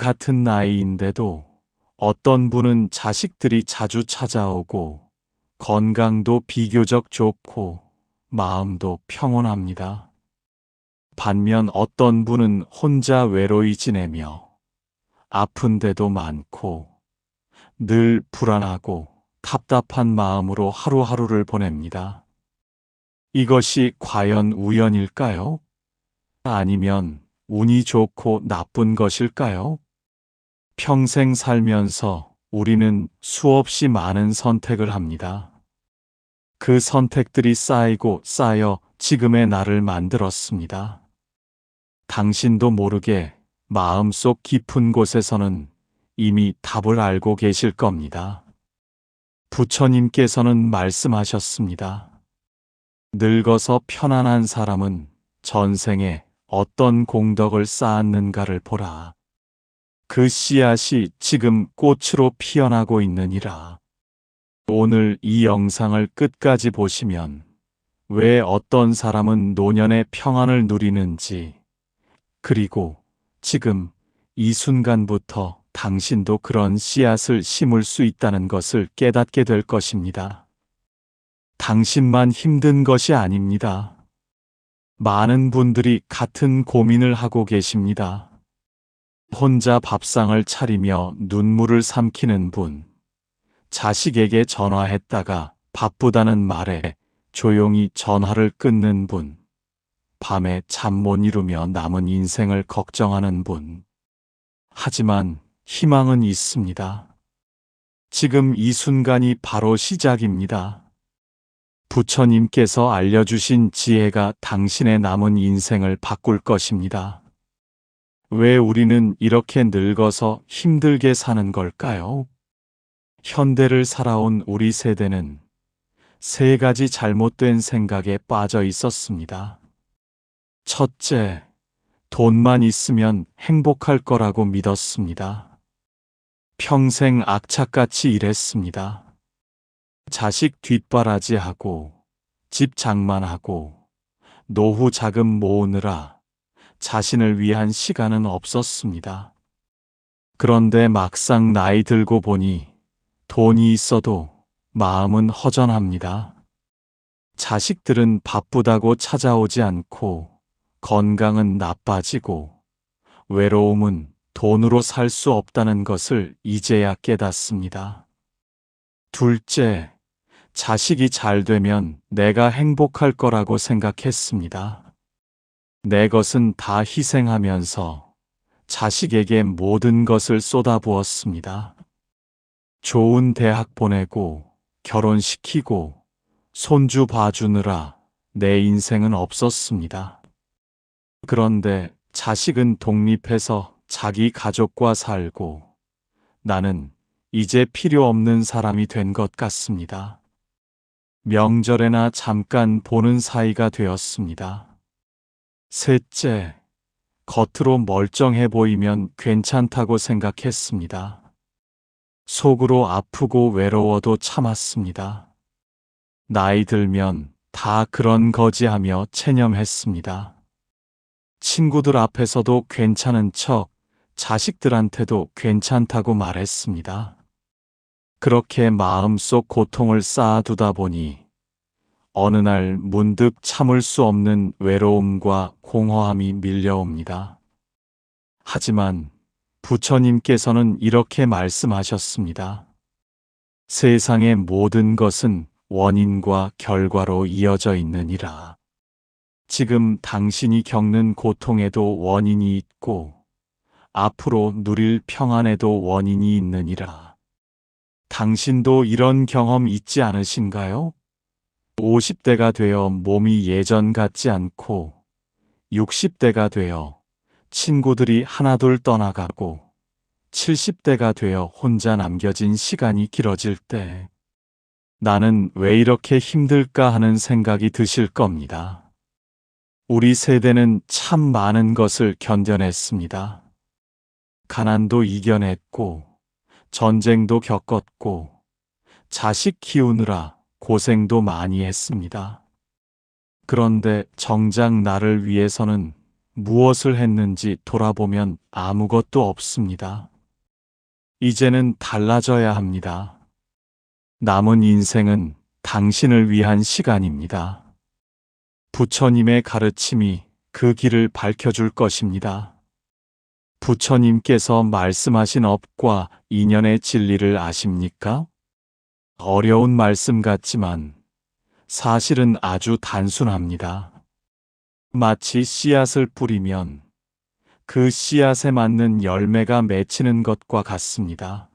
같은 나이인데도 어떤 분은 자식들이 자주 찾아오고 건강도 비교적 좋고 마음도 평온합니다. 반면 어떤 분은 혼자 외로이 지내며 아픈 데도 많고 늘 불안하고 답답한 마음으로 하루하루를 보냅니다. 이것이 과연 우연일까요? 아니면 운이 좋고 나쁜 것일까요? 평생 살면서 우리는 수없이 많은 선택을 합니다. 그 선택들이 쌓이고 쌓여 지금의 나를 만들었습니다. 당신도 모르게 마음속 깊은 곳에서는 이미 답을 알고 계실 겁니다. 부처님께서는 말씀하셨습니다. 늙어서 편안한 사람은 전생에 어떤 공덕을 쌓았는가를 보라. 그 씨앗이 지금 꽃으로 피어나고 있느니라. 오늘 이 영상을 끝까지 보시면 왜 어떤 사람은 노년의 평안을 누리는지, 그리고 지금 이 순간부터 당신도 그런 씨앗을 심을 수 있다는 것을 깨닫게 될 것입니다. 당신만 힘든 것이 아닙니다. 많은 분들이 같은 고민을 하고 계십니다. 혼자 밥상을 차리며 눈물을 삼키는 분, 자식에게 전화했다가 바쁘다는 말에 조용히 전화를 끊는 분, 밤에 잠 못 이루며 남은 인생을 걱정하는 분. 하지만 희망은 있습니다. 지금 이 순간이 바로 시작입니다. 부처님께서 알려주신 지혜가 당신의 남은 인생을 바꿀 것입니다. 왜 우리는 이렇게 늙어서 힘들게 사는 걸까요? 현대를 살아온 우리 세대는 세 가지 잘못된 생각에 빠져 있었습니다. 첫째, 돈만 있으면 행복할 거라고 믿었습니다. 평생 악착같이 일했습니다. 자식 뒷바라지하고 집 장만하고 노후 자금 모으느라 자신을 위한 시간은 없었습니다. 그런데 막상 나이 들고 보니 돈이 있어도 마음은 허전합니다. 자식들은 바쁘다고 찾아오지 않고 건강은 나빠지고 외로움은 돈으로 살 수 없다는 것을 이제야 깨닫습니다. 둘째, 자식이 잘 되면 내가 행복할 거라고 생각했습니다. 내 것은 다 희생하면서 자식에게 모든 것을 쏟아부었습니다. 좋은 대학 보내고 결혼시키고 손주 봐주느라 내 인생은 없었습니다. 그런데 자식은 독립해서 자기 가족과 살고 나는 이제 필요 없는 사람이 된 것 같습니다. 명절에나 잠깐 보는 사이가 되었습니다. 셋째, 겉으로 멀쩡해 보이면 괜찮다고 생각했습니다. 속으로 아프고 외로워도 참았습니다. 나이 들면 다 그런 거지 하며 체념했습니다. 친구들 앞에서도 괜찮은 척, 자식들한테도 괜찮다고 말했습니다. 그렇게 마음속 고통을 쌓아두다 보니 어느 날 문득 참을 수 없는 외로움과 공허함이 밀려옵니다. 하지만 부처님께서는 이렇게 말씀하셨습니다. 세상의 모든 것은 원인과 결과로 이어져 있느니라. 지금 당신이 겪는 고통에도 원인이 있고 앞으로 누릴 평안에도 원인이 있느니라. 당신도 이런 경험 있지 않으신가요? 50대가 되어 몸이 예전 같지 않고 60대가 되어 친구들이 하나둘 떠나가고 70대가 되어 혼자 남겨진 시간이 길어질 때 나는 왜 이렇게 힘들까 하는 생각이 드실 겁니다. 우리 세대는 참 많은 것을 견뎌냈습니다. 가난도 이겨냈고 전쟁도 겪었고 자식 키우느라 고생도 많이 했습니다. 그런데 정작 나를 위해서는 무엇을 했는지 돌아보면 아무것도 없습니다. 이제는 달라져야 합니다. 남은 인생은 당신을 위한 시간입니다. 부처님의 가르침이 그 길을 밝혀줄 것입니다. 부처님께서 말씀하신 업과 인연의 진리를 아십니까? 어려운 말씀 같지만 사실은 아주 단순합니다. 마치 씨앗을 뿌리면 그 씨앗에 맞는 열매가 맺히는 것과 같습니다.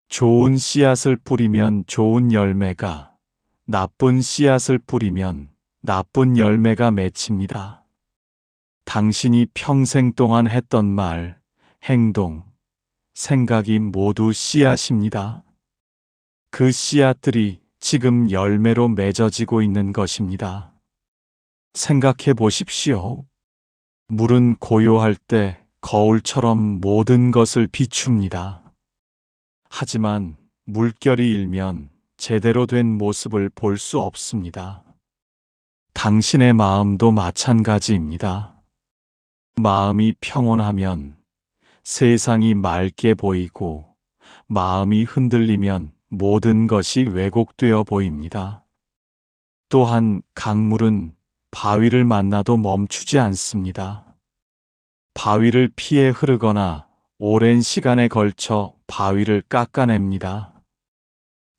좋은 씨앗을 뿌리면 좋은 열매가, 나쁜 씨앗을 뿌리면 나쁜 열매가 맺힙니다. 당신이 평생 동안 했던 말, 행동, 생각이 모두 씨앗입니다. 그 씨앗들이 지금 열매로 맺어지고 있는 것입니다. 생각해 보십시오. 물은 고요할 때 거울처럼 모든 것을 비춥니다. 하지만 물결이 일면 제대로 된 모습을 볼 수 없습니다. 당신의 마음도 마찬가지입니다. 마음이 평온하면 세상이 맑게 보이고, 마음이 흔들리면 모든 것이 왜곡되어 보입니다. 또한 강물은 바위를 만나도 멈추지 않습니다. 바위를 피해 흐르거나 오랜 시간에 걸쳐 바위를 깎아냅니다.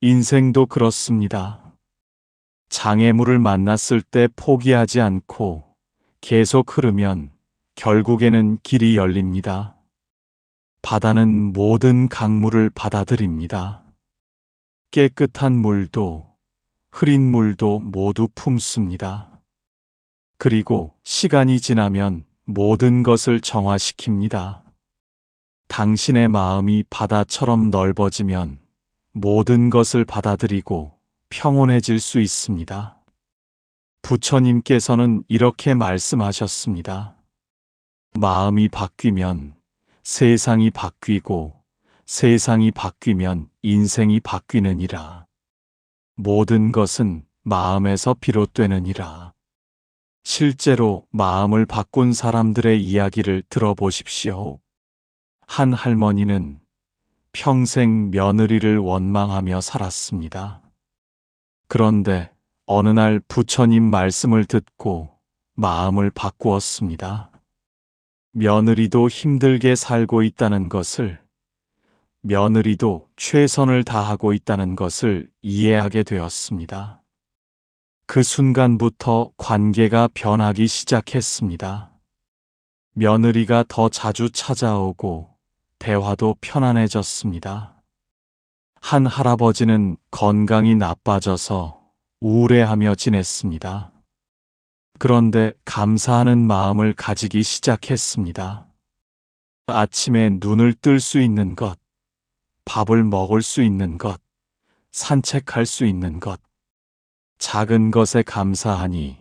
인생도 그렇습니다. 장애물을 만났을 때 포기하지 않고 계속 흐르면 결국에는 길이 열립니다. 바다는 모든 강물을 받아들입니다. 깨끗한 물도 흐린 물도 모두 품습니다. 그리고 시간이 지나면 모든 것을 정화시킵니다. 당신의 마음이 바다처럼 넓어지면 모든 것을 받아들이고 평온해질 수 있습니다. 부처님께서는 이렇게 말씀하셨습니다. 마음이 바뀌면 세상이 바뀌고, 세상이 바뀌면 인생이 바뀌느니라. 모든 것은 마음에서 비롯되느니라. 실제로 마음을 바꾼 사람들의 이야기를 들어보십시오. 한 할머니는 평생 며느리를 원망하며 살았습니다. 그런데 어느 날 부처님 말씀을 듣고 마음을 바꾸었습니다. 며느리도 힘들게 살고 있다는 것을, 며느리도 최선을 다하고 있다는 것을 이해하게 되었습니다. 그 순간부터 관계가 변하기 시작했습니다. 며느리가 더 자주 찾아오고 대화도 편안해졌습니다. 한 할아버지는 건강이 나빠져서 우울해하며 지냈습니다. 그런데 감사하는 마음을 가지기 시작했습니다. 아침에 눈을 뜰 수 있는 것, 밥을 먹을 수 있는 것, 산책할 수 있는 것, 작은 것에 감사하니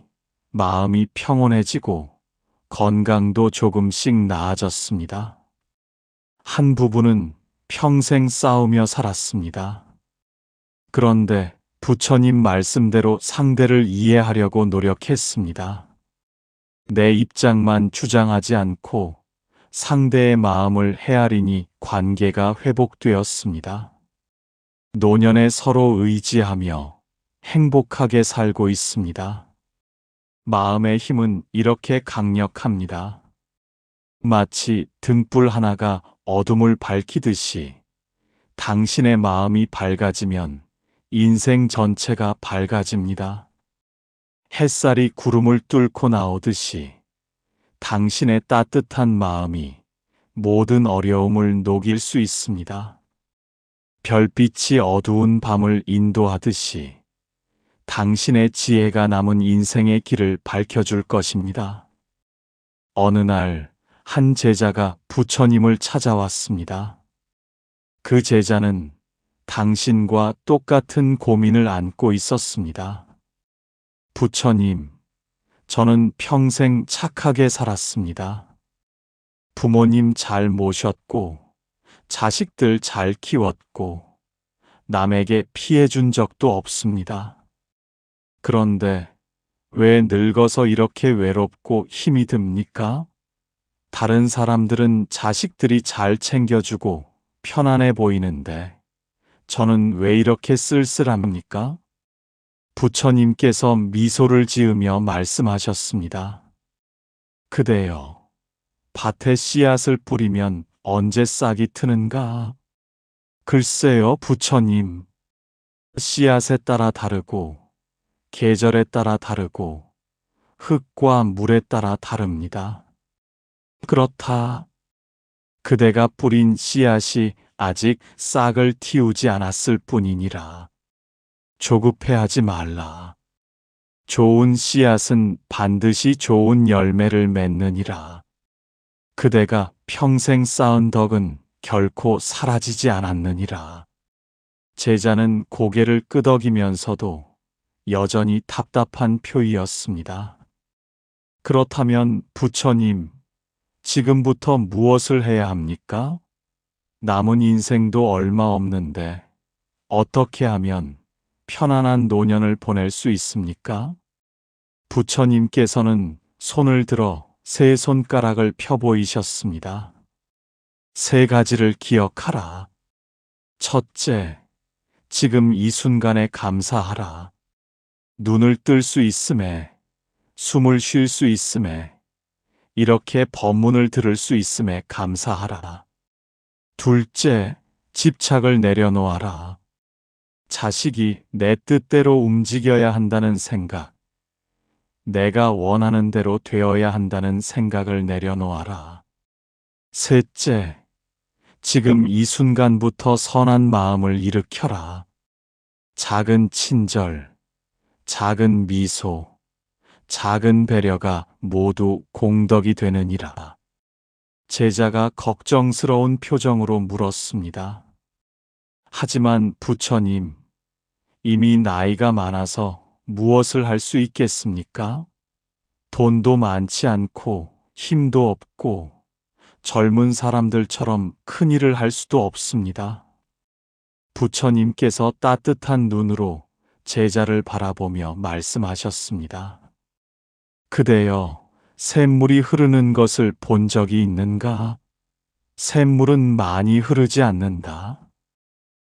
마음이 평온해지고 건강도 조금씩 나아졌습니다. 한 부부는 평생 싸우며 살았습니다. 그런데 부처님 말씀대로 상대를 이해하려고 노력했습니다. 내 입장만 주장하지 않고 상대의 마음을 헤아리니 관계가 회복되었습니다. 노년에 서로 의지하며 행복하게 살고 있습니다. 마음의 힘은 이렇게 강력합니다. 마치 등불 하나가 어둠을 밝히듯이 당신의 마음이 밝아지면 인생 전체가 밝아집니다. 햇살이 구름을 뚫고 나오듯이 당신의 따뜻한 마음이 모든 어려움을 녹일 수 있습니다. 별빛이 어두운 밤을 인도하듯이 당신의 지혜가 남은 인생의 길을 밝혀줄 것입니다. 어느 날 한 제자가 부처님을 찾아왔습니다. 그 제자는 당신과 똑같은 고민을 안고 있었습니다. 부처님, 저는 평생 착하게 살았습니다. 부모님 잘 모셨고, 자식들 잘 키웠고, 남에게 피해 준 적도 없습니다. 그런데 왜 늙어서 이렇게 외롭고 힘이 듭니까? 다른 사람들은 자식들이 잘 챙겨주고 편안해 보이는데 저는 왜 이렇게 쓸쓸합니까? 부처님께서 미소를 지으며 말씀하셨습니다. 그대여, 밭에 씨앗을 뿌리면 언제 싹이 트는가? 글쎄요, 부처님. 씨앗에 따라 다르고, 계절에 따라 다르고, 흙과 물에 따라 다릅니다. 그렇다. 그대가 뿌린 씨앗이 아직 싹을 틔우지 않았을 뿐이니라. 조급해하지 말라. 좋은 씨앗은 반드시 좋은 열매를 맺느니라. 그대가 평생 쌓은 덕은 결코 사라지지 않았느니라. 제자는 고개를 끄덕이면서도 여전히 답답한 표이었습니다. 그렇다면 부처님, 지금부터 무엇을 해야 합니까? 남은 인생도 얼마 없는데 어떻게 하면 편안한 노년을 보낼 수 있습니까? 부처님께서는 손을 들어 세 손가락을 펴 보이셨습니다. 세 가지를 기억하라. 첫째, 지금 이 순간에 감사하라. 눈을 뜰 수 있음에, 숨을 쉴 수 있음에, 이렇게 법문을 들을 수 있음에 감사하라. 둘째, 집착을 내려놓아라. 자식이 내 뜻대로 움직여야 한다는 생각, 내가 원하는 대로 되어야 한다는 생각을 내려놓아라. 셋째, 지금 이 순간부터 선한 마음을 일으켜라. 작은 친절, 작은 미소, 작은 배려가 모두 공덕이 되느니라. 제자가 걱정스러운 표정으로 물었습니다. 하지만 부처님, 이미 나이가 많아서 무엇을 할 수 있겠습니까? 돈도 많지 않고 힘도 없고 젊은 사람들처럼 큰일을 할 수도 없습니다. 부처님께서 따뜻한 눈으로 제자를 바라보며 말씀하셨습니다. 그대여, 샘물이 흐르는 것을 본 적이 있는가? 샘물은 많이 흐르지 않는다.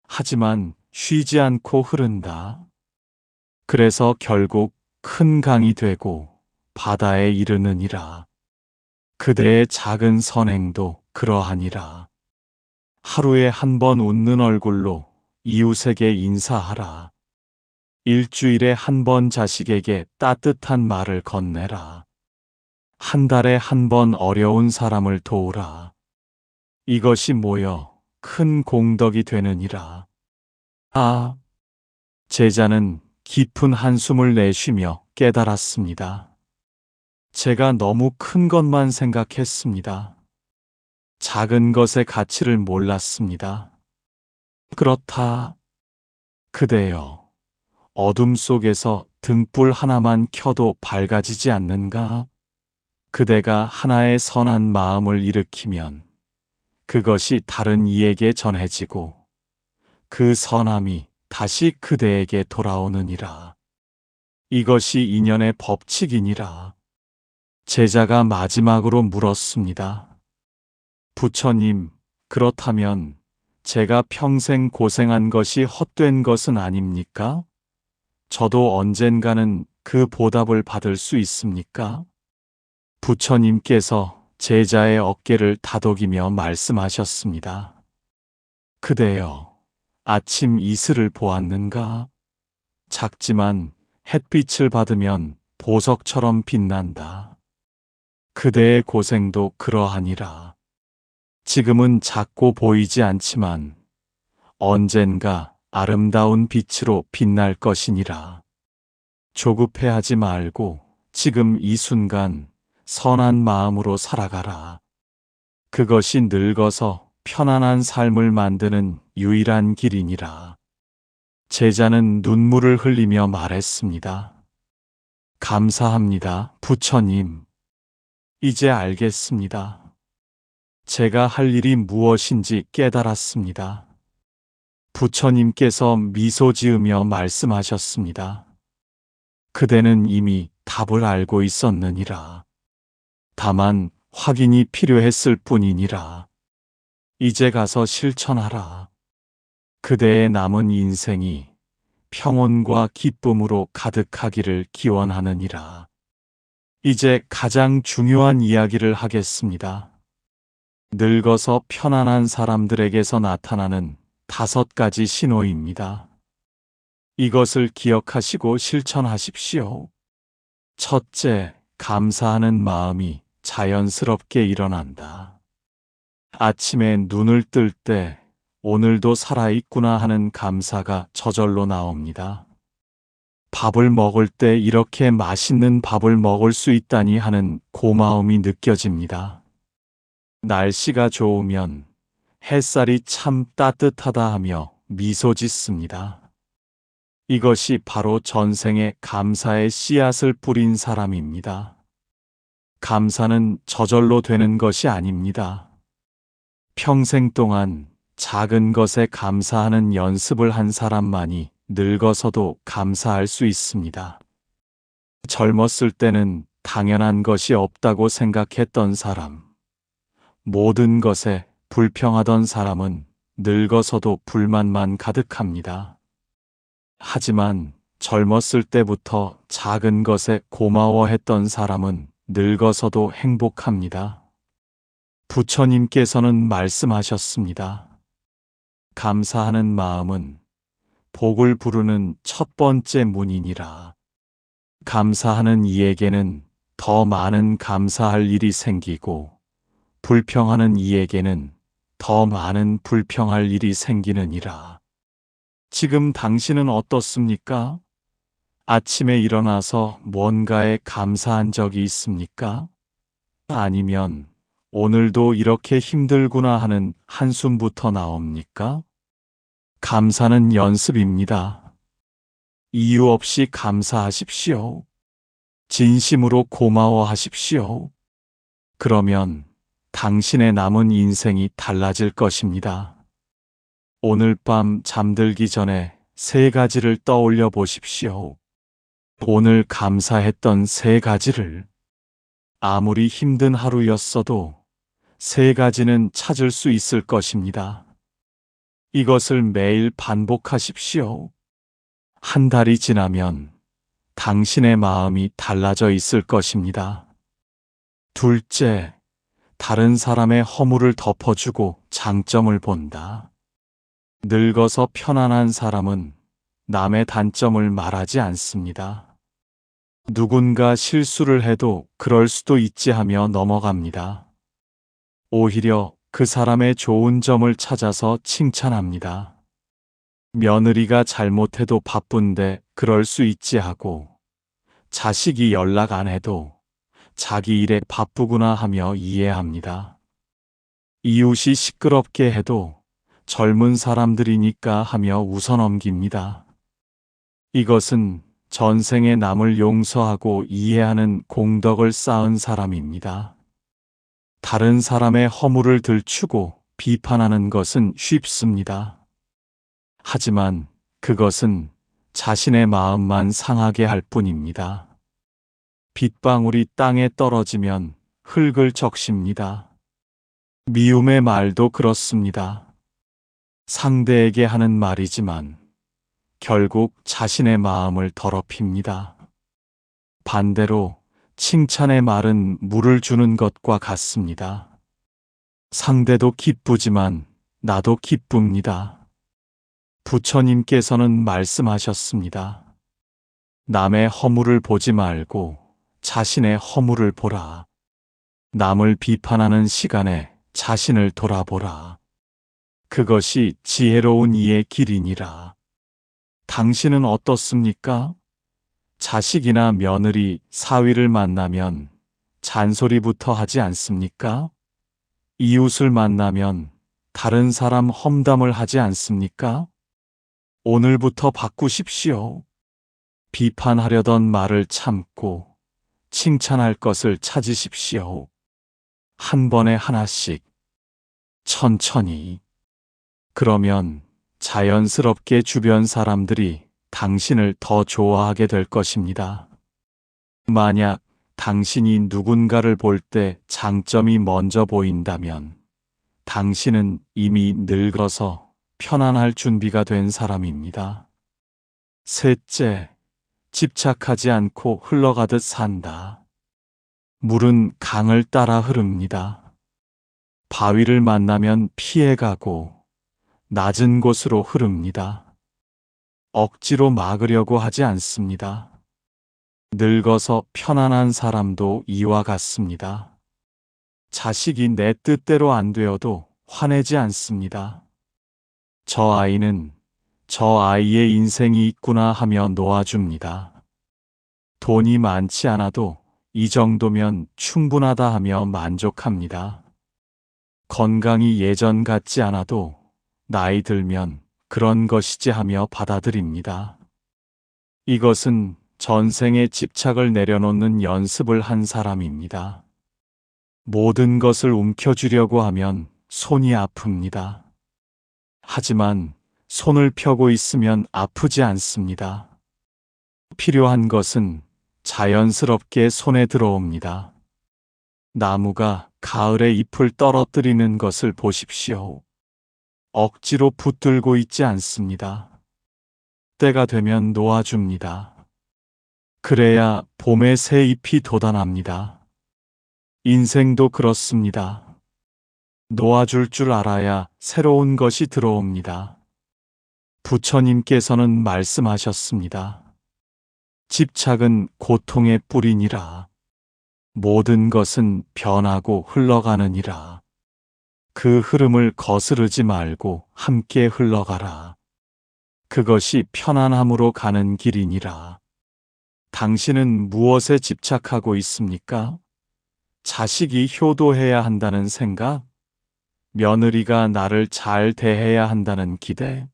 하지만 쉬지 않고 흐른다. 그래서 결국 큰 강이 되고 바다에 이르느니라. 그대의 작은 선행도 그러하니라. 하루에 한 번 웃는 얼굴로 이웃에게 인사하라. 일주일에 한 번 자식에게 따뜻한 말을 건네라. 한 달에 한 번 어려운 사람을 도우라. 이것이 모여 큰 공덕이 되느니라. 아, 제자는 깊은 한숨을 내쉬며 깨달았습니다. 제가 너무 큰 것만 생각했습니다. 작은 것의 가치를 몰랐습니다. 그렇다. 그대여, 어둠 속에서 등불 하나만 켜도 밝아지지 않는가? 그대가 하나의 선한 마음을 일으키면 그것이 다른 이에게 전해지고 그 선함이 다시 그대에게 돌아오느니라. 이것이 인연의 법칙이니라. 제자가 마지막으로 물었습니다. 부처님, 그렇다면 제가 평생 고생한 것이 헛된 것은 아닙니까? 저도 언젠가는 그 보답을 받을 수 있습니까? 부처님께서 제자의 어깨를 다독이며 말씀하셨습니다. 그대여, 아침 이슬을 보았는가? 작지만 햇빛을 받으면 보석처럼 빛난다. 그대의 고생도 그러하니라. 지금은 작고 보이지 않지만 언젠가 아름다운 빛으로 빛날 것이니라. 조급해하지 말고 지금 이 순간 선한 마음으로 살아가라. 그것이 늙어서 편안한 삶을 만드는 유일한 길이니라. 제자는 눈물을 흘리며 말했습니다. 감사합니다, 부처님. 이제 알겠습니다. 제가 할 일이 무엇인지 깨달았습니다. 부처님께서 미소 지으며 말씀하셨습니다. 그대는 이미 답을 알고 있었느니라. 다만 확인이 필요했을 뿐이니라. 이제 가서 실천하라. 그대의 남은 인생이 평온과 기쁨으로 가득하기를 기원하느니라. 이제 가장 중요한 이야기를 하겠습니다. 늙어서 편안한 사람들에게서 나타나는 5가지 신호입니다. 이것을 기억하시고 실천하십시오. 첫째, 감사하는 마음이 자연스럽게 일어난다. 아침에 눈을 뜰 때 오늘도 살아있구나 하는 감사가 저절로 나옵니다. 밥을 먹을 때 이렇게 맛있는 밥을 먹을 수 있다니 하는 고마움이 느껴집니다. 날씨가 좋으면 햇살이 참 따뜻하다 하며 미소 짓습니다. 이것이 바로 전생에 감사의 씨앗을 뿌린 사람입니다. 감사는 저절로 되는 것이 아닙니다. 평생 동안 작은 것에 감사하는 연습을 한 사람만이 늙어서도 감사할 수 있습니다. 젊었을 때는 당연한 것이 없다고 생각했던 사람, 모든 것에 불평하던 사람은 늙어서도 불만만 가득합니다. 하지만 젊었을 때부터 작은 것에 고마워했던 사람은 늙어서도 행복합니다. 부처님께서는 말씀하셨습니다. 감사하는 마음은 복을 부르는 첫 번째 문이니라. 감사하는 이에게는 더 많은 감사할 일이 생기고 불평하는 이에게는 더 많은 불평할 일이 생기느니라. 지금 당신은 어떻습니까? 아침에 일어나서 뭔가에 감사한 적이 있습니까? 아니면 오늘도 이렇게 힘들구나 하는 한숨부터 나옵니까? 감사는 연습입니다. 이유 없이 감사하십시오. 진심으로 고마워하십시오. 그러면 당신의 남은 인생이 달라질 것입니다. 오늘 밤 잠들기 전에 3가지를 떠올려 보십시오. 오늘 감사했던 3가지를. 아무리 힘든 하루였어도 3가지는 찾을 수 있을 것입니다. 이것을 매일 반복하십시오. 한 달이 지나면 당신의 마음이 달라져 있을 것입니다. 둘째, 다른 사람의 허물을 덮어주고 장점을 본다. 늙어서 편안한 사람은 남의 단점을 말하지 않습니다. 누군가 실수를 해도 그럴 수도 있지 하며 넘어갑니다. 오히려 그 사람의 좋은 점을 찾아서 칭찬합니다. 며느리가 잘못해도 바쁜데 그럴 수 있지 하고, 자식이 연락 안 해도 자기 일에 바쁘구나 하며 이해합니다. 이웃이 시끄럽게 해도 젊은 사람들이니까 하며 웃어넘깁니다. 이것은 전생에 남을 용서하고 이해하는 공덕을 쌓은 사람입니다. 다른 사람의 허물을 들추고 비판하는 것은 쉽습니다. 하지만 그것은 자신의 마음만 상하게 할 뿐입니다. 빗방울이 땅에 떨어지면 흙을 적십니다. 미움의 말도 그렇습니다. 상대에게 하는 말이지만 결국 자신의 마음을 더럽힙니다. 반대로 칭찬의 말은 물을 주는 것과 같습니다. 상대도 기쁘지만 나도 기쁩니다. 부처님께서는 말씀하셨습니다. 남의 허물을 보지 말고 자신의 허물을 보라. 남을 비판하는 시간에 자신을 돌아보라. 그것이 지혜로운 이의 길이니라. 당신은 어떻습니까? 자식이나 며느리, 사위를 만나면 잔소리부터 하지 않습니까? 이웃을 만나면 다른 사람 험담을 하지 않습니까? 오늘부터 바꾸십시오. 비판하려던 말을 참고 칭찬할 것을 찾으십시오. 한 번에 하나씩, 천천히. 그러면 자연스럽게 주변 사람들이 당신을 더 좋아하게 될 것입니다. 만약 당신이 누군가를 볼 때 장점이 먼저 보인다면 당신은 이미 늙어서 편안할 준비가 된 사람입니다. 셋째, 집착하지 않고 흘러가듯 산다. 물은 강을 따라 흐릅니다. 바위를 만나면 피해가고 낮은 곳으로 흐릅니다. 억지로 막으려고 하지 않습니다. 늙어서 편안한 사람도 이와 같습니다. 자식이 내 뜻대로 안 되어도 화내지 않습니다. 저 아이는 저 아이의 인생이 있구나 하며 놓아줍니다. 돈이 많지 않아도 이 정도면 충분하다 하며 만족합니다. 건강이 예전 같지 않아도 나이 들면 그런 것이지 하며 받아들입니다. 이것은 전생에 집착을 내려놓는 연습을 한 사람입니다. 모든 것을 움켜쥐려고 하면 손이 아픕니다. 하지만 손을 펴고 있으면 아프지 않습니다. 필요한 것은 자연스럽게 손에 들어옵니다. 나무가 가을에 잎을 떨어뜨리는 것을 보십시오. 억지로 붙들고 있지 않습니다. 때가 되면 놓아줍니다. 그래야 봄에 새 잎이 돋아납니다. 인생도 그렇습니다. 놓아줄 줄 알아야 새로운 것이 들어옵니다. 부처님께서는 말씀하셨습니다. 집착은 고통의 뿌리니라. 모든 것은 변하고 흘러가느니라. 그 흐름을 거스르지 말고 함께 흘러가라. 그것이 편안함으로 가는 길이니라. 당신은 무엇에 집착하고 있습니까? 자식이 효도해야 한다는 생각? 며느리가 나를 잘 대해야 한다는 기대?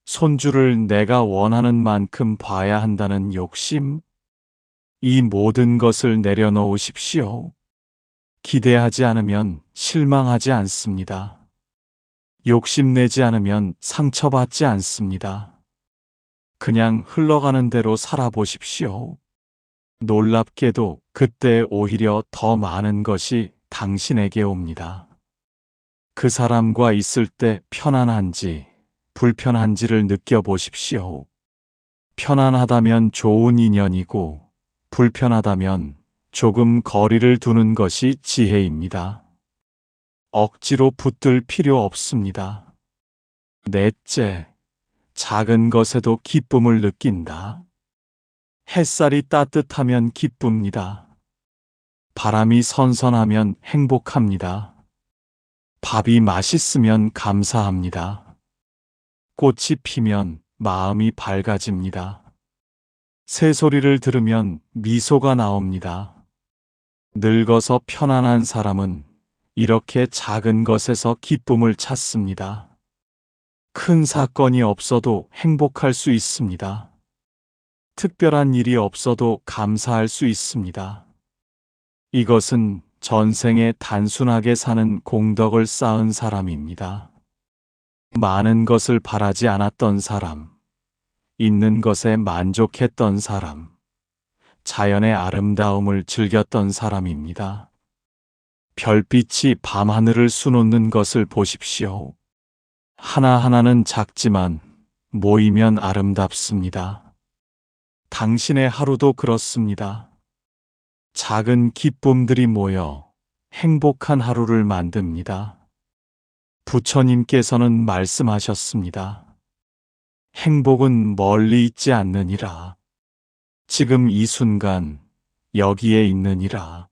손주를 내가 원하는 만큼 봐야 한다는 욕심? 이 모든 것을 내려놓으십시오. 기대하지 않으면 실망하지 않습니다. 욕심내지 않으면 상처받지 않습니다. 그냥 흘러가는 대로 살아보십시오. 놀랍게도 그때 오히려 더 많은 것이 당신에게 옵니다. 그 사람과 있을 때 편안한지 불편한지를 느껴보십시오. 편안하다면 좋은 인연이고 불편하다면 조금 거리를 두는 것이 지혜입니다. 억지로 붙들 필요 없습니다. 넷째, 작은 것에도 기쁨을 느낀다. 햇살이 따뜻하면 기쁩니다. 바람이 선선하면 행복합니다. 밥이 맛있으면 감사합니다. 꽃이 피면 마음이 밝아집니다. 새소리를 들으면 미소가 나옵니다. 늙어서 편안한 사람은 이렇게 작은 것에서 기쁨을 찾습니다. 큰 사건이 없어도 행복할 수 있습니다. 특별한 일이 없어도 감사할 수 있습니다. 이것은 전생에 단순하게 사는 공덕을 쌓은 사람입니다. 많은 것을 바라지 않았던 사람, 있는 것에 만족했던 사람, 자연의 아름다움을 즐겼던 사람입니다. 별빛이 밤하늘을 수놓는 것을 보십시오. 하나하나는 작지만 모이면 아름답습니다. 당신의 하루도 그렇습니다. 작은 기쁨들이 모여 행복한 하루를 만듭니다. 부처님께서는 말씀하셨습니다. 행복은 멀리 있지 않느니라. 지금 이 순간 여기에 있느니라.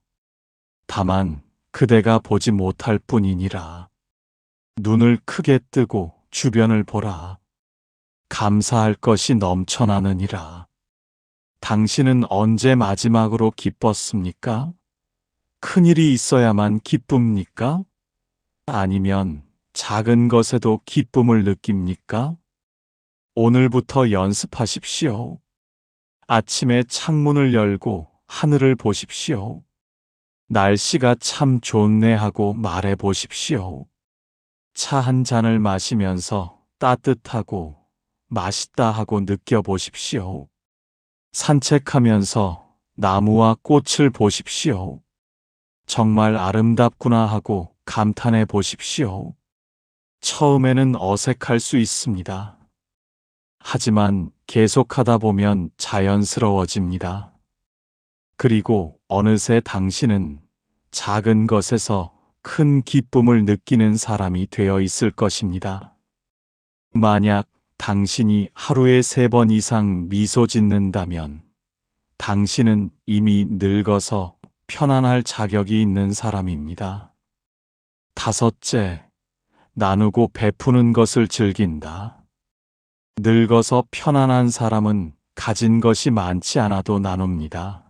다만 그대가 보지 못할 뿐이니라. 눈을 크게 뜨고 주변을 보라. 감사할 것이 넘쳐나느니라. 당신은 언제 마지막으로 기뻤습니까? 큰일이 있어야만 기쁩니까? 아니면 작은 것에도 기쁨을 느낍니까? 오늘부터 연습하십시오. 아침에 창문을 열고 하늘을 보십시오. 날씨가 참 좋네 하고 말해 보십시오. 차 한 잔을 마시면서 따뜻하고 맛있다 하고 느껴보십시오. 산책하면서 나무와 꽃을 보십시오. 정말 아름답구나 하고 감탄해 보십시오. 처음에는 어색할 수 있습니다. 하지만 계속하다 보면 자연스러워집니다. 그리고 어느새 당신은 작은 것에서 큰 기쁨을 느끼는 사람이 되어 있을 것입니다. 만약 당신이 하루에 3번 이상 미소 짓는다면 당신은 이미 늙어서 편안할 자격이 있는 사람입니다. 5째, 나누고 베푸는 것을 즐긴다. 늙어서 편안한 사람은 가진 것이 많지 않아도 나눕니다.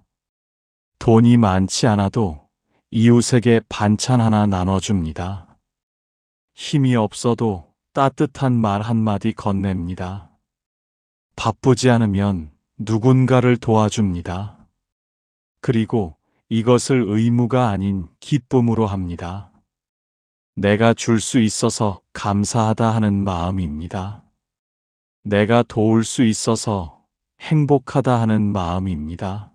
돈이 많지 않아도 이웃에게 반찬 하나 나눠줍니다. 힘이 없어도 따뜻한 말 한마디 건넵니다. 바쁘지 않으면 누군가를 도와줍니다. 그리고 이것을 의무가 아닌 기쁨으로 합니다. 내가 줄 수 있어서 감사하다 하는 마음입니다. 내가 도울 수 있어서 행복하다 하는 마음입니다.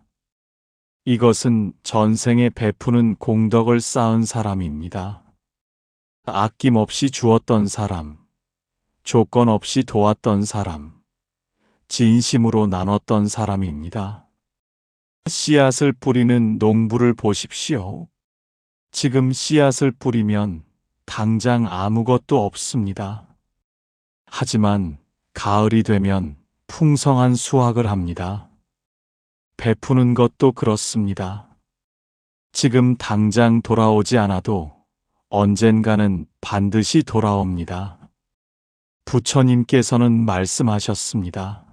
이것은 전생에 베푸는 공덕을 쌓은 사람입니다. 아낌없이 주었던 사람, 조건 없이 도왔던 사람, 진심으로 나눴던 사람입니다. 씨앗을 뿌리는 농부를 보십시오. 지금 씨앗을 뿌리면 당장 아무것도 없습니다. 하지만 가을이 되면 풍성한 수확을 합니다. 베푸는 것도 그렇습니다. 지금 당장 돌아오지 않아도 언젠가는 반드시 돌아옵니다. 부처님께서는 말씀하셨습니다.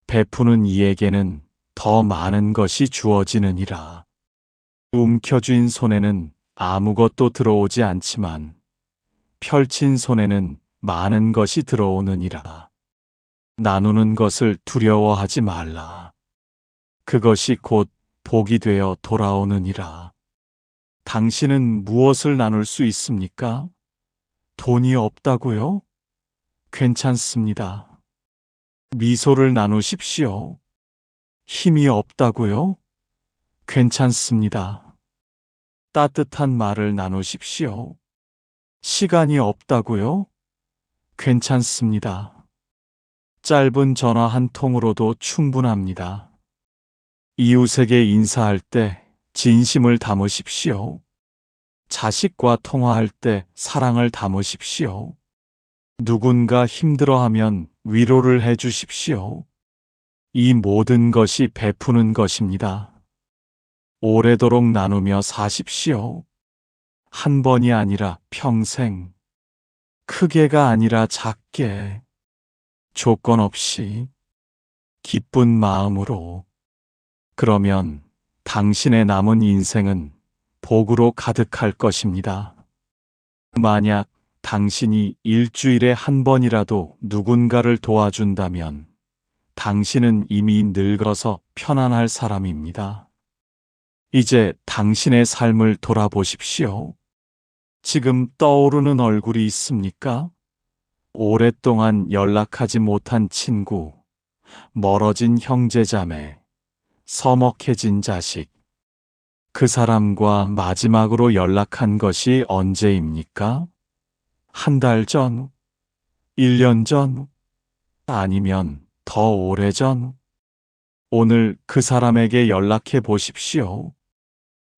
베푸는 이에게는 더 많은 것이 주어지느니라. 움켜쥔 손에는 아무것도 들어오지 않지만 펼친 손에는 많은 것이 들어오느니라. 나누는 것을 두려워하지 말라. 그것이 곧 복이 되어 돌아오느니라. 당신은 무엇을 나눌 수 있습니까? 돈이 없다고요? 괜찮습니다. 미소를 나누십시오. 힘이 없다고요? 괜찮습니다. 따뜻한 말을 나누십시오. 시간이 없다고요? 괜찮습니다. 짧은 전화 한 통으로도 충분합니다. 이웃에게 인사할 때 진심을 담으십시오. 자식과 통화할 때 사랑을 담으십시오. 누군가 힘들어하면 위로를 해 주십시오. 이 모든 것이 베푸는 것입니다. 오래도록 나누며 사십시오. 한 번이 아니라 평생, 크게가 아니라 작게, 조건 없이, 기쁜 마음으로. 그러면 당신의 남은 인생은 복으로 가득할 것입니다. 만약 당신이 일주일에 한 번이라도 누군가를 도와준다면 당신은 이미 늙어서 편안할 사람입니다. 이제 당신의 삶을 돌아보십시오. 지금 떠오르는 얼굴이 있습니까? 오랫동안 연락하지 못한 친구, 멀어진 형제자매, 서먹해진 자식. 그 사람과 마지막으로 연락한 것이 언제입니까? 한 달 전? 1년 전? 아니면 더 오래전? 오늘 그 사람에게 연락해 보십시오.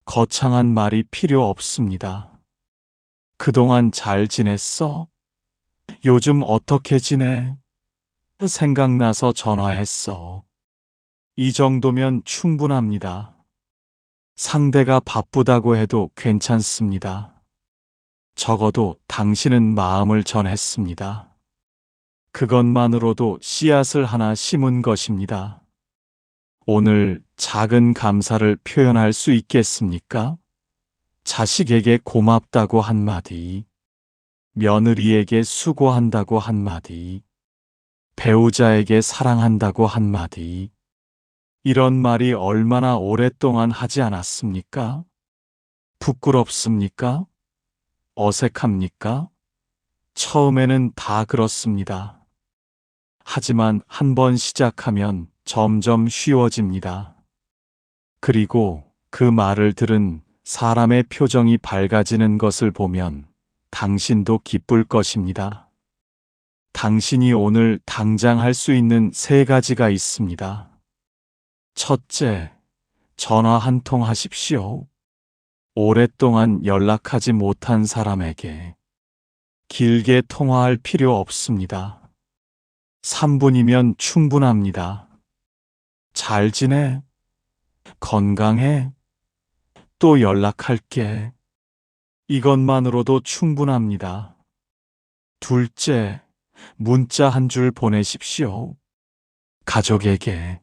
거창한 말이 필요 없습니다. 그동안 잘 지냈어? 요즘 어떻게 지내? 생각나서 전화했어. 이 정도면 충분합니다. 상대가 바쁘다고 해도 괜찮습니다. 적어도 당신은 마음을 전했습니다. 그것만으로도 씨앗을 하나 심은 것입니다. 오늘 작은 감사를 표현할 수 있겠습니까? 자식에게 고맙다고 한마디, 며느리에게 수고한다고 한마디, 배우자에게 사랑한다고 한마디. 이런 말이 얼마나 오랫동안 하지 않았습니까? 부끄럽습니까? 어색합니까? 처음에는 다 그렇습니다. 하지만 한 번 시작하면 점점 쉬워집니다. 그리고 그 말을 들은 사람의 표정이 밝아지는 것을 보면 당신도 기쁠 것입니다. 당신이 오늘 당장 할 수 있는 3가지가 있습니다. 첫째, 전화 한 통 하십시오. 오랫동안 연락하지 못한 사람에게 길게 통화할 필요 없습니다. 3분이면 충분합니다. 잘 지내? 건강해? 또 연락할게. 이것만으로도 충분합니다. 둘째, 문자 한 줄 보내십시오. 가족에게,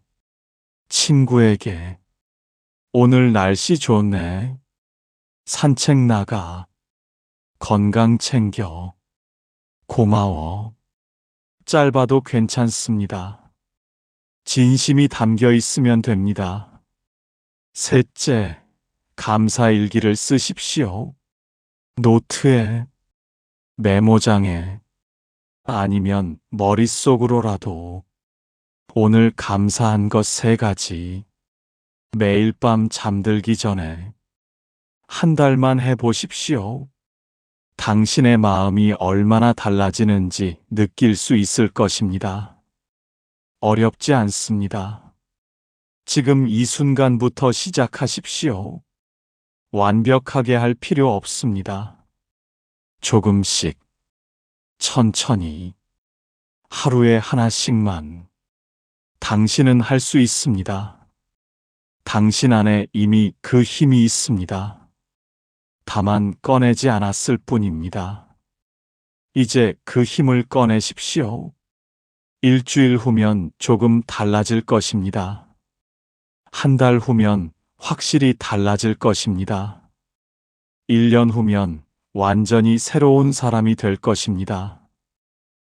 친구에게. 오늘 날씨 좋네. 산책 나가. 건강 챙겨. 고마워. 짧아도 괜찮습니다. 진심이 담겨 있으면 됩니다. 셋째, 감사 일기를 쓰십시오. 노트에, 메모장에, 아니면 머릿속으로라도 오늘 감사한 것 3가지. 매일 밤 잠들기 전에 한 달만 해보십시오. 당신의 마음이 얼마나 달라지는지 느낄 수 있을 것입니다. 어렵지 않습니다. 지금 이 순간부터 시작하십시오. 완벽하게 할 필요 없습니다. 조금씩, 천천히, 하루에 하나씩만. 당신은 할 수 있습니다. 당신 안에 이미 그 힘이 있습니다. 다만 꺼내지 않았을 뿐입니다. 이제 그 힘을 꺼내십시오. 일주일 후면 조금 달라질 것입니다. 한 달 후면 확실히 달라질 것입니다. 1년 후면 완전히 새로운 사람이 될 것입니다.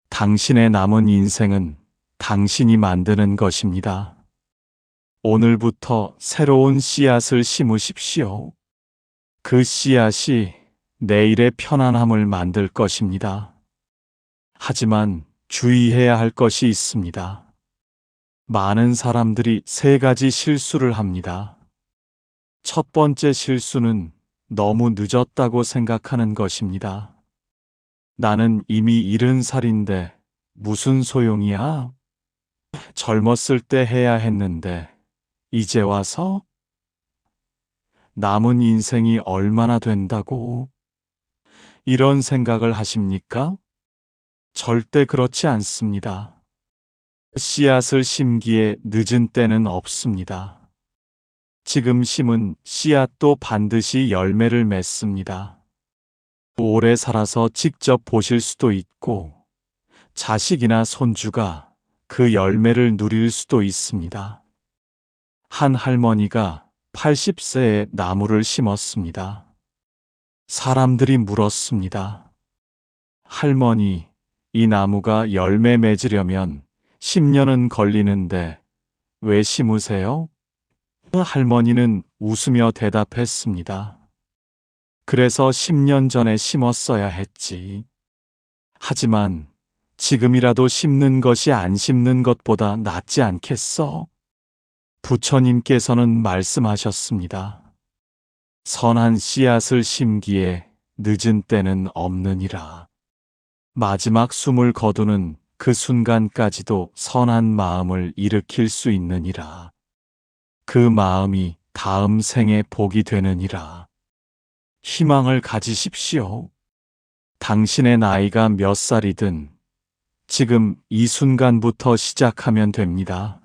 당신의 남은 인생은 당신이 만드는 것입니다. 오늘부터 새로운 씨앗을 심으십시오. 그 씨앗이 내일의 편안함을 만들 것입니다. 하지만 주의해야 할 것이 있습니다. 많은 사람들이 3가지 실수를 합니다. 첫 번째 실수는 너무 늦었다고 생각하는 것입니다. 나는 이미 70살인데 무슨 소용이야? 젊었을 때 해야 했는데 이제 와서? 남은 인생이 얼마나 된다고? 이런 생각을 하십니까? 절대 그렇지 않습니다. 씨앗을 심기에 늦은 때는 없습니다. 지금 심은 씨앗도 반드시 열매를 맺습니다. 오래 살아서 직접 보실 수도 있고, 자식이나 손주가 그 열매를 누릴 수도 있습니다. 한 할머니가 80세에 나무를 심었습니다. 사람들이 물었습니다. 할머니, 이 나무가 열매 맺으려면 10년은 걸리는데 왜 심으세요? 할머니는 웃으며 대답했습니다. 그래서 10년 전에 심었어야 했지. 하지만 지금이라도 심는 것이 안 심는 것보다 낫지 않겠어? 부처님께서는 말씀하셨습니다. 선한 씨앗을 심기에 늦은 때는 없느니라. 마지막 숨을 거두는 그 순간까지도 선한 마음을 일으킬 수 있느니라. 그 마음이 다음 생에 복이 되느니라. 희망을 가지십시오. 당신의 나이가 몇 살이든 지금 이 순간부터 시작하면 됩니다.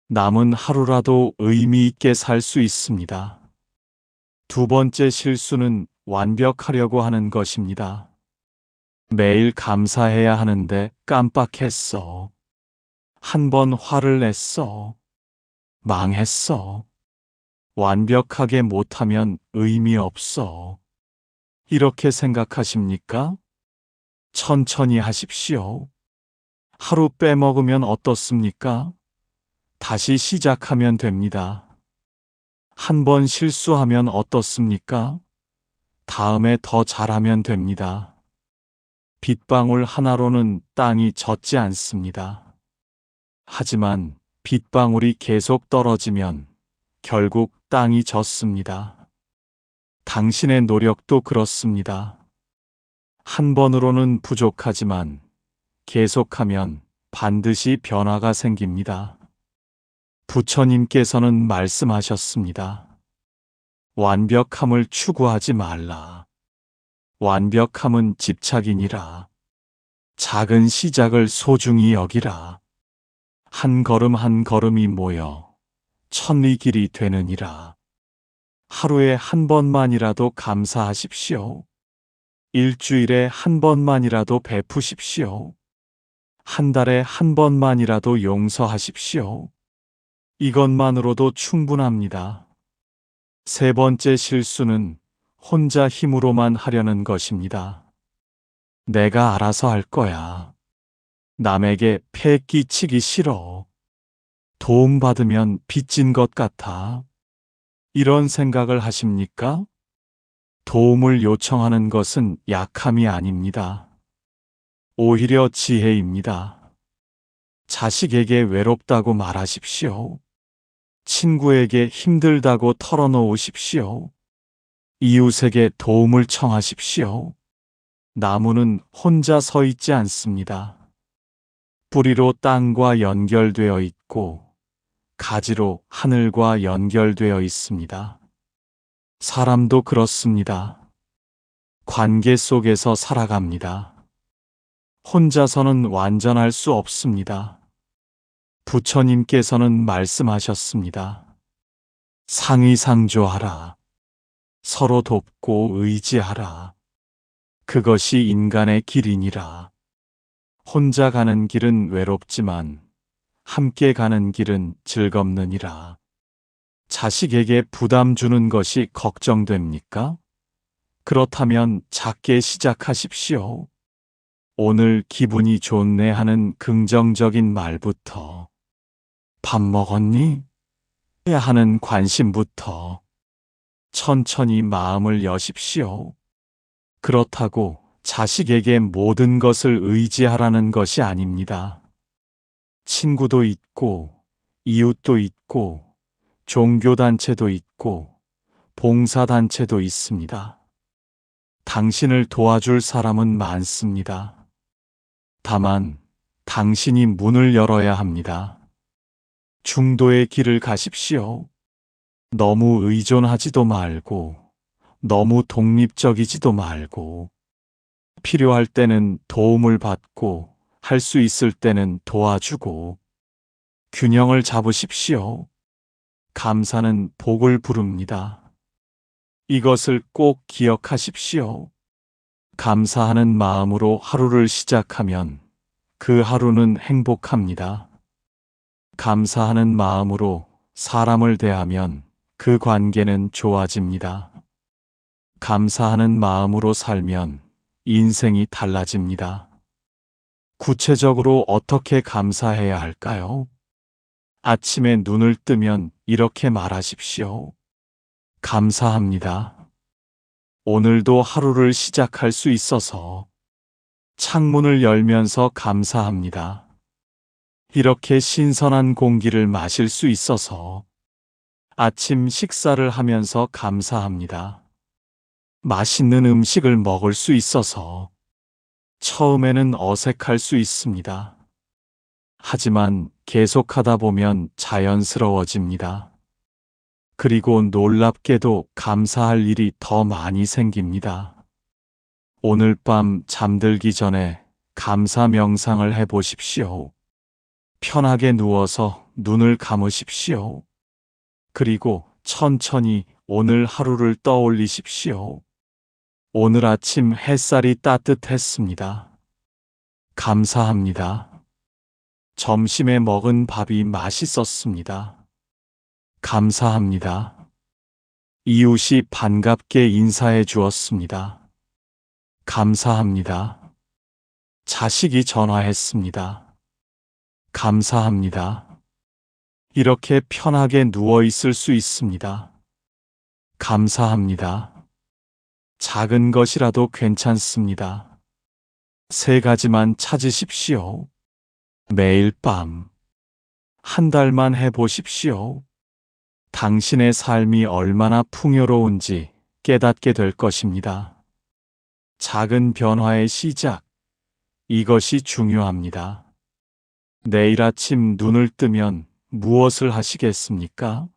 남은 하루라도 의미 있게 살 수 있습니다. 두 번째 실수는 완벽하려고 하는 것입니다. 매일 감사해야 하는데 깜빡했어. 한 번 화를 냈어. 망했어. 완벽하게 못하면 의미 없어. 이렇게 생각하십니까? 천천히 하십시오. 하루 빼먹으면 어떻습니까? 다시 시작하면 됩니다. 한 번 실수하면 어떻습니까? 다음에 더 잘하면 됩니다. 빗방울 하나로는 땅이 젖지 않습니다. 하지만 빗방울이 계속 떨어지면 결국 땅이 졌습니다. 당신의 노력도 그렇습니다. 한 번으로는 부족하지만 계속하면 반드시 변화가 생깁니다. 부처님께서는 말씀하셨습니다. 완벽함을 추구하지 말라. 완벽함은 집착이니라. 작은 시작을 소중히 여기라. 한 걸음 한 걸음이 모여 천리 길이 되느니라. 하루에 한 번만이라도 감사하십시오. 일주일에 한 번만이라도 베푸십시오. 한 달에 한 번만이라도 용서하십시오. 이것만으로도 충분합니다. 세 번째 실수는 혼자 힘으로만 하려는 것입니다. 내가 알아서 할 거야. 남에게 폐 끼치기 싫어. 도움받으면 빚진 것 같아. 이런 생각을 하십니까? 도움을 요청하는 것은 약함이 아닙니다. 오히려 지혜입니다. 자식에게 외롭다고 말하십시오. 친구에게 힘들다고 털어놓으십시오. 이웃에게 도움을 청하십시오. 나무는 혼자 서 있지 않습니다. 뿌리로 땅과 연결되어 있고 가지로 하늘과 연결되어 있습니다. 사람도 그렇습니다. 관계 속에서 살아갑니다. 혼자서는 완전할 수 없습니다. 부처님께서는 말씀하셨습니다. 상의상조하라. 서로 돕고 의지하라. 그것이 인간의 길이니라. 혼자 가는 길은 외롭지만 함께 가는 길은 즐겁느니라. 자식에게 부담 주는 것이 걱정됩니까? 그렇다면 작게 시작하십시오. 오늘 기분이 좋네 하는 긍정적인 말부터, 밥 먹었니? 하는 관심부터 천천히 마음을 여십시오. 그렇다고 자식에게 모든 것을 의지하라는 것이 아닙니다. 친구도 있고, 이웃도 있고, 종교단체도 있고, 봉사단체도 있습니다. 당신을 도와줄 사람은 많습니다. 다만, 당신이 문을 열어야 합니다. 중도의 길을 가십시오. 너무 의존하지도 말고, 너무 독립적이지도 말고, 필요할 때는 도움을 받고, 할 수 있을 때는 도와주고, 균형을 잡으십시오. 감사는 복을 부릅니다. 이것을 꼭 기억하십시오. 감사하는 마음으로 하루를 시작하면 그 하루는 행복합니다. 감사하는 마음으로 사람을 대하면 그 관계는 좋아집니다. 감사하는 마음으로 살면 인생이 달라집니다. 구체적으로 어떻게 감사해야 할까요? 아침에 눈을 뜨면 이렇게 말하십시오. 감사합니다. 오늘도 하루를 시작할 수 있어서. 창문을 열면서 감사합니다. 이렇게 신선한 공기를 마실 수 있어서. 아침 식사를 하면서 감사합니다. 맛있는 음식을 먹을 수 있어서. 처음에는 어색할 수 있습니다. 하지만 계속하다 보면 자연스러워집니다. 그리고 놀랍게도 감사할 일이 더 많이 생깁니다. 오늘 밤 잠들기 전에 감사 명상을 해보십시오. 편하게 누워서 눈을 감으십시오. 그리고 천천히 오늘 하루를 떠올리십시오. 오늘 아침 햇살이 따뜻했습니다. 감사합니다. 점심에 먹은 밥이 맛있었습니다. 감사합니다. 이웃이 반갑게 인사해 주었습니다. 감사합니다. 자식이 전화했습니다. 감사합니다. 이렇게 편하게 누워 있을 수 있습니다. 감사합니다. 작은 것이라도 괜찮습니다. 세 가지만 찾으십시오. 매일 밤, 한 달만 해보십시오. 당신의 삶이 얼마나 풍요로운지 깨닫게 될 것입니다. 작은 변화의 시작, 이것이 중요합니다. 내일 아침 눈을 뜨면 무엇을 하시겠습니까?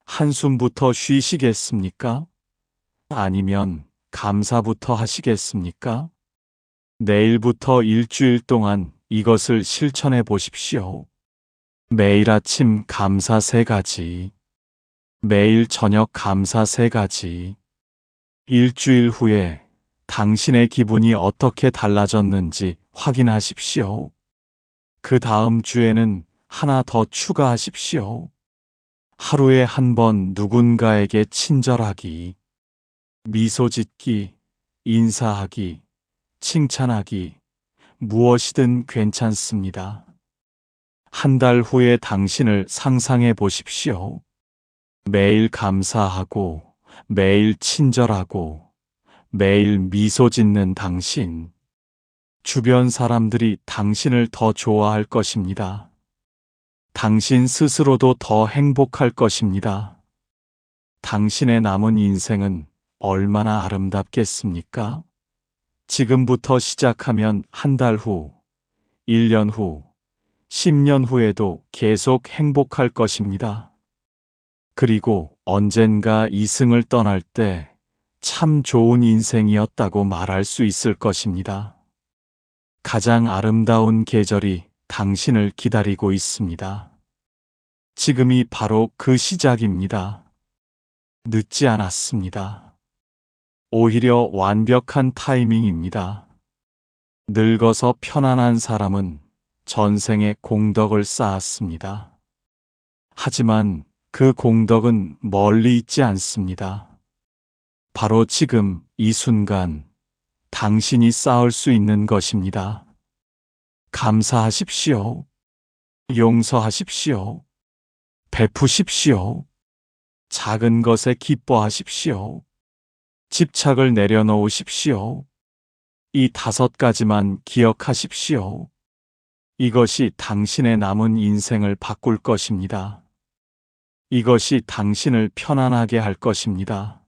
한숨부터 쉬시겠습니까? 아니면 감사부터 하시겠습니까? 내일부터 일주일 동안 이것을 실천해 보십시오. 매일 아침 감사 3가지, 매일 저녁 감사 3가지. 일주일 후에 당신의 기분이 어떻게 달라졌는지 확인하십시오. 그 다음 주에는 하나 더 추가하십시오. 하루에 한 번 누군가에게 친절하기, 미소 짓기, 인사하기, 칭찬하기, 무엇이든 괜찮습니다. 한 달 후에 당신을 상상해 보십시오. 매일 감사하고, 매일 친절하고, 매일 미소 짓는 당신. 주변 사람들이 당신을 더 좋아할 것입니다. 당신 스스로도 더 행복할 것입니다. 당신의 남은 인생은 얼마나 아름답겠습니까? 지금부터 시작하면 한 달 후, 1년 후, 10년 후에도 계속 행복할 것입니다. 그리고 언젠가 이승을 떠날 때 참 좋은 인생이었다고 말할 수 있을 것입니다. 가장 아름다운 계절이 당신을 기다리고 있습니다. 지금이 바로 그 시작입니다. 늦지 않았습니다. 오히려 완벽한 타이밍입니다. 늙어서 편안한 사람은 전생에 공덕을 쌓았습니다. 하지만 그 공덕은 멀리 있지 않습니다. 바로 지금 이 순간 당신이 쌓을 수 있는 것입니다. 감사하십시오. 용서하십시오. 베푸십시오. 작은 것에 기뻐하십시오. 집착을 내려놓으십시오. 이 5가지만 기억하십시오. 이것이 당신의 남은 인생을 바꿀 것입니다. 이것이 당신을 편안하게 할 것입니다.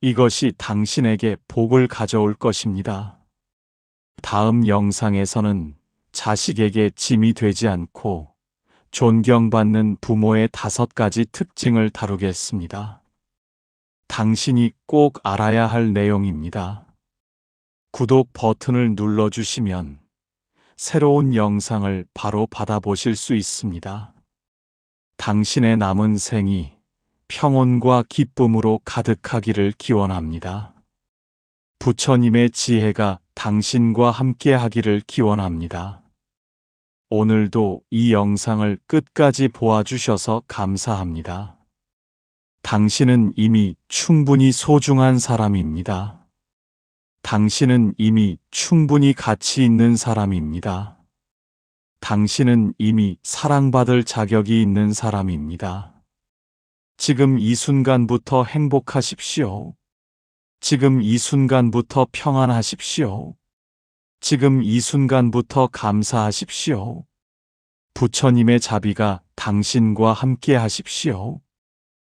이것이 당신에게 복을 가져올 것입니다. 다음 영상에서는 자식에게 짐이 되지 않고 존경받는 부모의 5가지 특징을 다루겠습니다. 당신이 꼭 알아야 할 내용입니다. 구독 버튼을 눌러주시면 새로운 영상을 바로 받아보실 수 있습니다. 당신의 남은 생이 평온과 기쁨으로 가득하기를 기원합니다. 부처님의 지혜가 당신과 함께 하기를 기원합니다. 오늘도 이 영상을 끝까지 보아주셔서 감사합니다. 당신은 이미 충분히 소중한 사람입니다. 당신은 이미 충분히 가치 있는 사람입니다. 당신은 이미 사랑받을 자격이 있는 사람입니다. 지금 이 순간부터 행복하십시오. 지금 이 순간부터 평안하십시오. 지금 이 순간부터 감사하십시오. 부처님의 자비가 당신과 함께 하십시오.